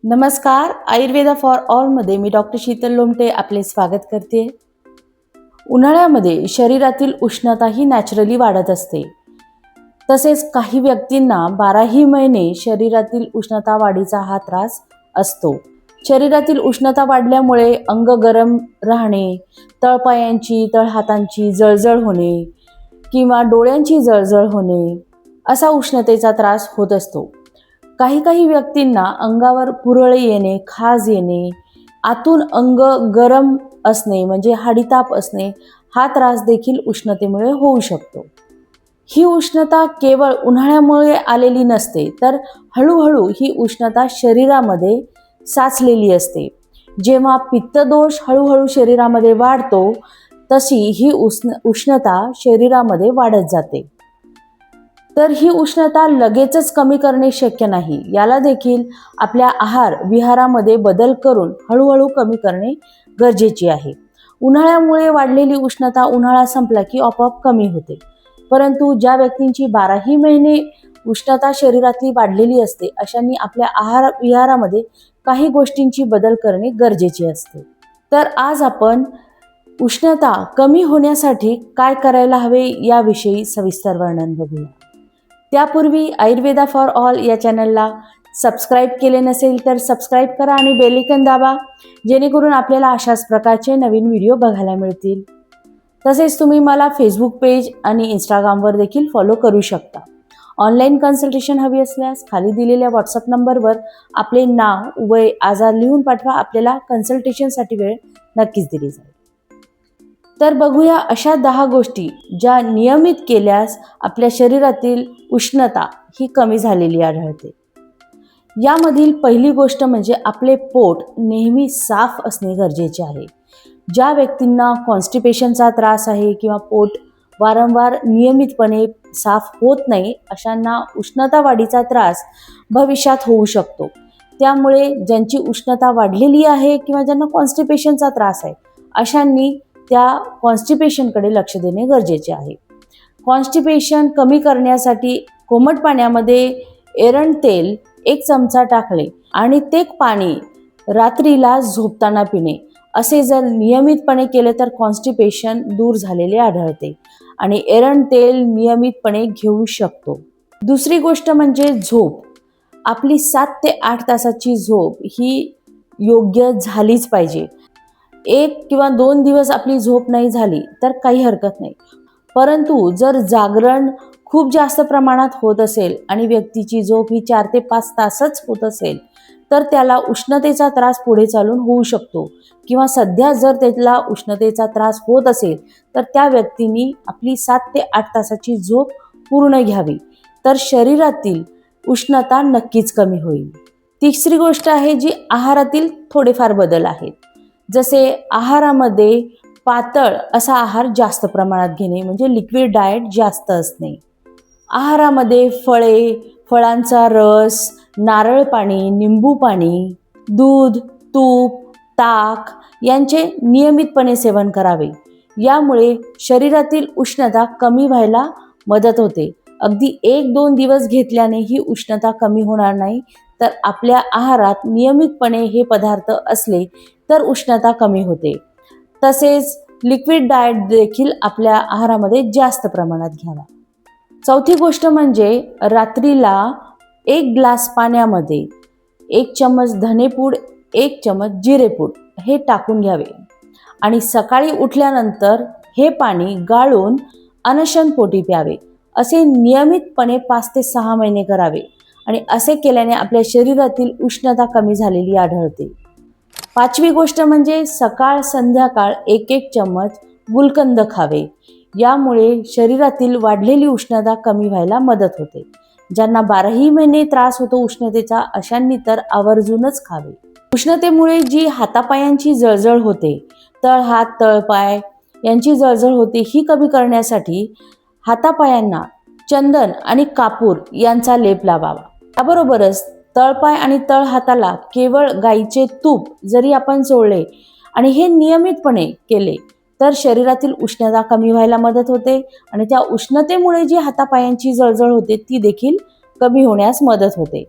नमस्कार, Ayurveda for all मध्ये मी doctor Sheetal Lomte आपले स्वागत करते। उन्हाळ्यामध्ये शरीरातील उष्णता ही नॅचरली वाढत असते। तसेच काही व्यक्तींना 12ही महिने शरीरातील उष्णता वाढीचा हा त्रास असतो। शरीरातील उष्णता वाढल्यामुळे अंग गरम राहणे, तळपायांची तळहातांची जळजळ होणे किंवा डोळ्यांची जळजळ होणे असा उष्णतेचा त्रास होत असतो। काही व्यक्तींना अंगावर पुरळ येणे, खाज येणे, आतून अंग गरम असणे म्हणजे हाडीताप असणे हा त्रास देखील उष्णतेमुळे होऊ शकतो। ही उष्णता केवळ उन्हाळ्यामुळे आलेली नसते, तर हळूहळू ही उष्णता शरीरामध्ये साचलेली असते। जेव्हा पित्तदोष हळूहळू शरीरामध्ये वाढतो, तशी ही उष्णता शरीरामध्ये वाढत जाते। तर ही उष्णता लगेचच कमी करणे शक्य नाही। याला देखील आपल्या आहार विहारामध्ये बदल करून हळूहळू कमी करणे गरजेचे आहे। उन्हाळ्यामुळे वाढलेली उष्णता उन्हाळा संपला की आपोआप कमी होते, परंतु ज्या व्यक्तींची 12ही महिने उष्णता शरीरातली वाढलेली असते, अशांनी आपल्या आहार विहारामध्ये काही गोष्टींची बदल करणे गरजेचे असते। तर आज आपण उष्णता कमी होण्यासाठी काय करायला हवे याविषयी सविस्तर वर्णन बघूया। त्यापूर्वी आयुर्वेदा फॉर ऑल या चॅनलला सबस्क्राईब केले नसेल तर सबस्क्राईब करा आणि बेल आयकॉन दाबा, जेणेकरून आपल्याला अशाच प्रकारचे नवीन व्हिडिओ बघायला मिळतील। तसेच तुम्ही मला फेसबुक पेज आणि इंस्टाग्रामवर देखील फॉलो करू शकता। ऑनलाईन कन्सल्टेशन हवी असल्यास खाली दिलेल्या व्हॉट्सअप नंबरवर आपले नाव, वय, आजार लिहून पाठवा। आपल्याला कन्सल्टेशनसाठी वेळ नक्कीच दिली जाईल। तर बघूया अशा 10 गोष्टी ज्या नियमित केल्यास आपल्या शरीरातील उष्णता ही कमी झालेली आढळते। यामधील पहिली गोष्ट म्हणजे आपले पोट नेहमी साफ असणे गरजेचे आहे। ज्या व्यक्तींना कॉन्स्टिपेशनचा त्रास आहे किंवा पोट वारंवार नियमितपणे साफ होत नाही, अशांना उष्णता वाढीचा त्रास भविष्यात होऊ शकतो। त्यामुळे ज्यांची उष्णता वाढलेली आहे किंवा ज्यांना कॉन्स्टिपेशनचा त्रास आहे, अशांनी त्या कॉन्स्टिपेशनकडे लक्ष देणे गरजेचे आहे। कॉन्स्टिपेशन कमी करण्यासाठी कोमट पाण्यामध्ये एरंड तेल 1 चमचा टाकले आणि ते पाणी रात्रीला झोपताना पिणे, असे जर नियमितपणे केले तर कॉन्स्टिपेशन दूर झालेले आढळते आणि एरंड तेल नियमितपणे घेऊ शकतो। दुसरी गोष्ट म्हणजे झोप। आपली 7 ते 8 तासाची झोप ही योग्य झालीच पाहिजे। 1 किंवा 2 दिवस आपली झोप नाही झाली तर काही हरकत नाही, परंतु जर जागरण खूप जास्त प्रमाणात होत असेल आणि व्यक्तीची झोप ही 4 ते 5 तासच होत असेल, तर त्याला उष्णतेचा त्रास पुढे चालून होऊ शकतो किंवा सध्या जर त्याला उष्णतेचा त्रास होत असेल तर त्या व्यक्तींनी आपली 7 ते 8 तासाची झोप पूर्ण घ्यावी, तर शरीरातील उष्णता नक्कीच कमी होईल। तिसरी गोष्ट आहे जी आहारातील थोडेफार बदल आहेत। जसे आहारामध्ये पातळ असा आहार जास्त प्रमाणात घेणे म्हणजे लिक्विड डाएट जास्त असणे। आहारामध्ये फळे, फळांचा रस, नारळ पाणी, निंबू पाणी, दूध, तूप, ताक यांचे नियमितपणे सेवन करावे। यामुळे शरीरातील उष्णता कमी व्हायला मदत होते। अगदी 1-2 दिवस घेतल्याने ही उष्णता कमी होणार नाही, तर आपल्या आहारात नियमितपणे हे पदार्थ असले तर उष्णता कमी होते। तसेच लिक्विड डाएट देखील आपल्या आहारामध्ये जास्त प्रमाणात घ्यावा। चौथी गोष्ट म्हणजे रात्रीला 1 ग्लास पाण्यामध्ये 1 चम्मच धनेपूड, 1 चम्मच जिरेपूड हे टाकून घ्यावे आणि सकाळी उठल्यानंतर हे पाणी गाळून अनशनपोटी प्यावे। असे नियमितपणे 5 ते 6 महिने करावे आणि असे केल्याने आपल्या शरीरातील उष्णता कमी झालेली आढळते। 5वी गोष्ट म्हणजे सकाळ संध्याकाळ 1-1 चम्मच गुलकंद खावे। यामुळे शरीरातील वाढलेली उष्णता कमी व्हायला मदत होते। ज्यांना 12ही महिने त्रास होतो उष्णतेचा, अशांनी तर आवर्जूनच खावे। उष्णतेमुळे जी हातापायांची जळजळ होते, तळहात तळपाय यांची जळजळ होते, ही कमी करण्यासाठी हातापायांना चंदन आणि कापूर यांचा लेप लावावा। त्याबरोबरच तळपाय आणि तळहाताला केवळ गाईचे तूप जरी आपण चोळले आणि हे नियमितपणे केले तर शरीरातील उष्णता कमी व्हायला मदत होते आणि त्या उष्णतेमुळे जी हातापायांची जळजळ होते ती देखील कमी होण्यास मदत होते।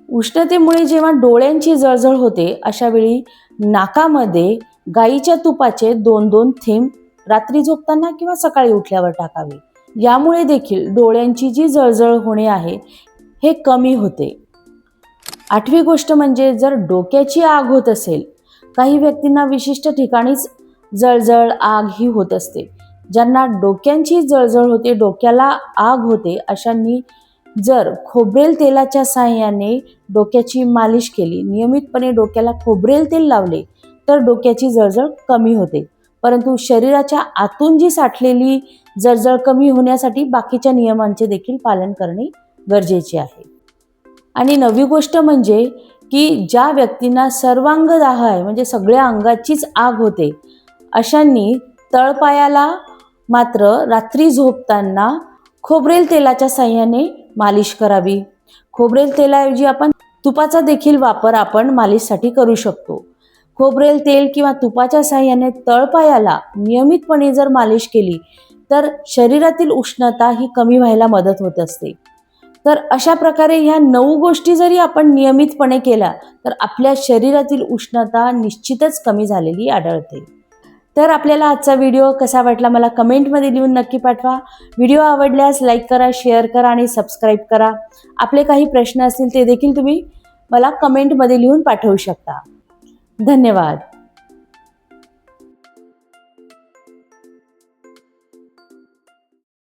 उष्णतेमुळे जेव्हा डोळ्यांची जळजळ होते अशा वेळी नाकामध्ये गाईच्या तुपाचे 2-2 थेंब रात्री झोपताना किंवा सकाळी उठल्यावर टाकावे. यामुळे देखील डोळ्यांची जी जळजळ होणे आहे हे कमी होते. 8वी गोष्ट म्हणजे जर डोक्याची आग होत असेल, काही व्यक्तींना विशिष्ट ठिकाणीच जळजळ आग ही होत असते. ज्यांना डोक्यांची जळजळ होते, डोक्याला आग होते, अशांनी जर खोबरेल तेलाच्या साहाय्याने डोक्याची मालिश केली, नियमितपणे डोक्याला खोबरेल तेल लावले तर डोक्याची जळजळ कमी होते. परंतु शरीराच्या आतून जी साठलेली जळजळ कमी होण्यासाठी बाकीच्या नियमांचे देखील पालन करणे गरजेचे आहे. आणि 9वी गोष्ट म्हणजे की ज्या व्यक्तींना सर्वांग दाह आहे, म्हणजे सगळ्या अंगाचीच आग होते, अशांनी तळपायाला मात्र रात्री झोपताना खोबरेल तेलाच्या साहाय्याने मालिश करावी. खोबरेल तेलाऐवजी आपण तुपाचा देखील वापर आपण मालिशसाठी करू शकतो. खोबरेल तेल किंवा तुपाच्या साहाय्याने तळपायाला नियमितपणे जर मालिश केली तर शरीरातील उष्णता ही कमी व्हायला मदत होत असते. तर अशा प्रकारे ह्या 9 गोष्टी जरी आपण नियमितपणे केल्या तर आपल्या शरीरातील उष्णता निश्चितच कमी झालेली आढळते. तर आपल्याला आजचा व्हिडिओ कसा वाटला मला कमेंटमध्ये लिहून नक्की पाठवा. व्हिडिओ आवडल्यास लाईक करा, शेअर करा आणि सबस्क्राईब करा. आपले काही प्रश्न असतील ते देखील तुम्ही मला कमेंटमध्ये लिहून पाठवू शकता. धन्यवाद.